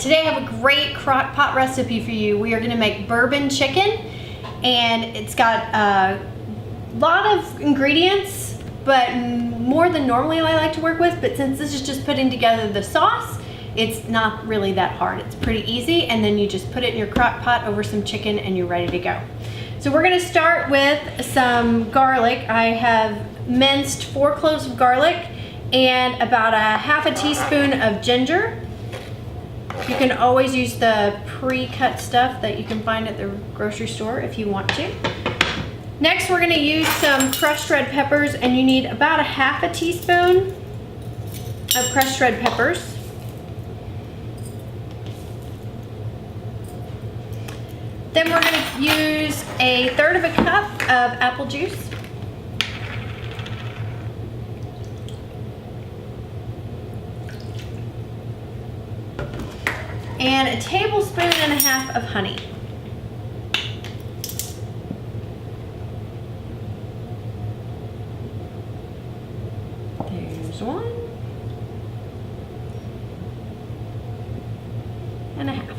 today I have a great crock pot recipe for you. We are gonna make bourbon chicken, and it's got a lot of ingredients, but more than normally I like to work with, but since this is just putting together the sauce, it's not really that hard. It's pretty easy, and then you just put it in your crock pot over some chicken and you're ready to go. So we're gonna start with some garlic. I have minced 4 cloves of garlic and about a half a teaspoon of ginger. You can always use the pre-cut stuff that you can find at the grocery store if you want to. Next, we're gonna use some crushed red peppers, and you need about a half a teaspoon of crushed red peppers. Then we're gonna use a third of a cup of apple juice. And a tablespoon and a half of honey. There's 1 and a half.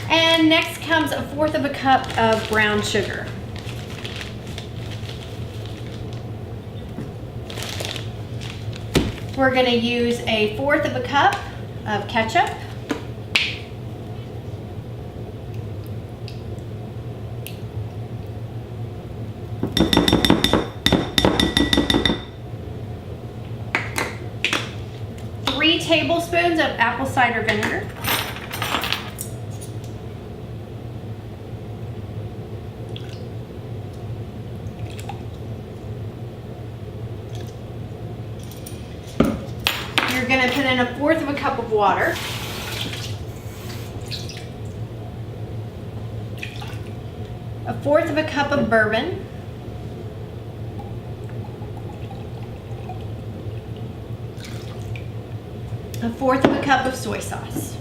And next comes a 1/4 of a cup of brown sugar. We're going to use a 1/4 of a cup of ketchup. Three tablespoons of apple cider vinegar. You're going to put in a 1/4 of a cup of water. A 1/4 of a cup of bourbon. A 1/4 of a cup of soy sauce.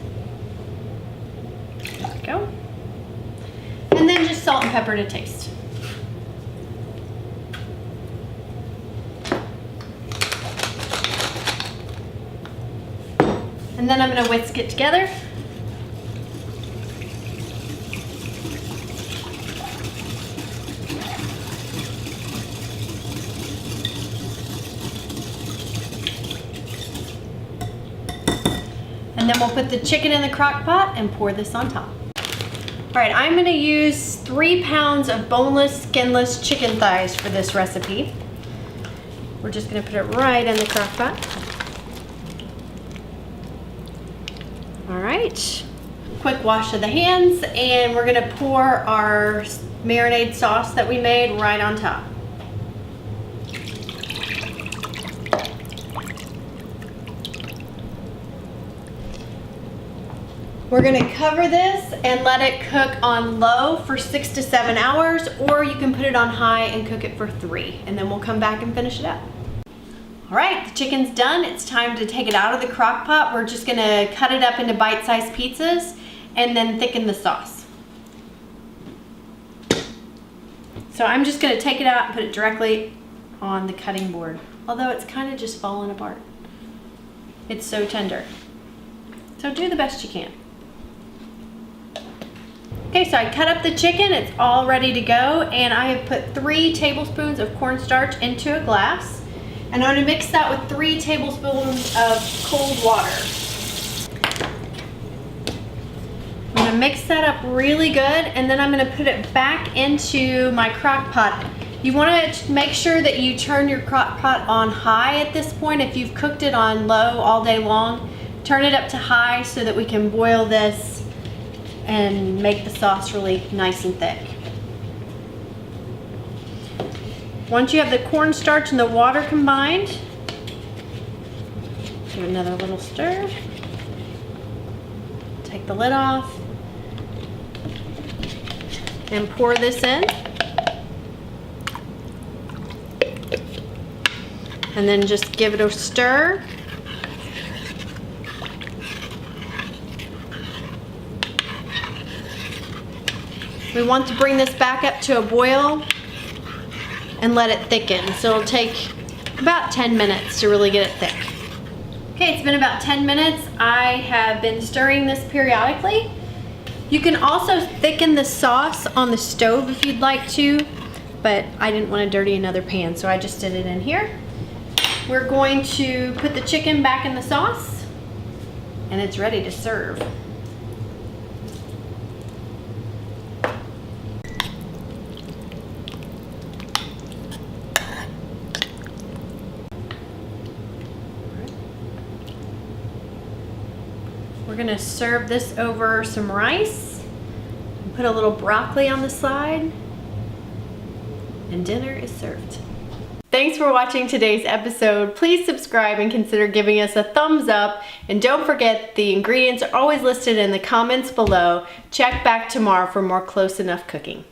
There we go. And then just salt and pepper to taste. And then I'm going to whisk it together. And then we'll put the chicken in the crock pot and pour this on top. All right, I'm going to use 3 pounds of boneless, skinless chicken thighs for this recipe. We're just going to put it right in the crock pot. All right, quick wash of the hands, and we're gonna pour our marinade sauce that we made right on top. We're gonna cover this and let it cook on low for 6 to 7 hours, or you can put it on high and cook it for 3, and then we'll come back and finish it up. All right, the chicken's done. It's time to take it out of the crock pot. We're just gonna cut it up into bite-sized pizzas and then thicken the sauce. So I'm just gonna take it out and put it directly on the cutting board, although it's kind of just falling apart. It's so tender. So do the best you can. Okay, so I cut up the chicken. It's all ready to go, and I have put 3 tablespoons of cornstarch into a glass. And I'm going to mix that with 3 tablespoons of cold water. I'm going to mix that up really good, and then I'm going to put it back into my crock pot. You want to make sure that you turn your crock pot on high at this point. If you've cooked it on low all day long, turn it up to high so that we can boil this and make the sauce really nice and thick. Once you have the cornstarch and the water combined, give it another little stir. Take the lid off and pour this in. And then just give it a stir. We want to bring this back up to a boil and let it thicken. So it'll take about 10 minutes to really get it thick. Okay, it's been about 10 minutes. I have been stirring this periodically. You can also thicken the sauce on the stove if you'd like to, but I didn't want to dirty another pan, so I just did it in here. We're going to put the chicken back in the sauce, and it's ready to serve. We're gonna serve this over some rice, and put a little broccoli on the side, and dinner is served. Thanks for watching today's episode. Please subscribe and consider giving us a thumbs up. And don't forget, the ingredients are always listed in the comments below. Check back tomorrow for more Close Enough cooking.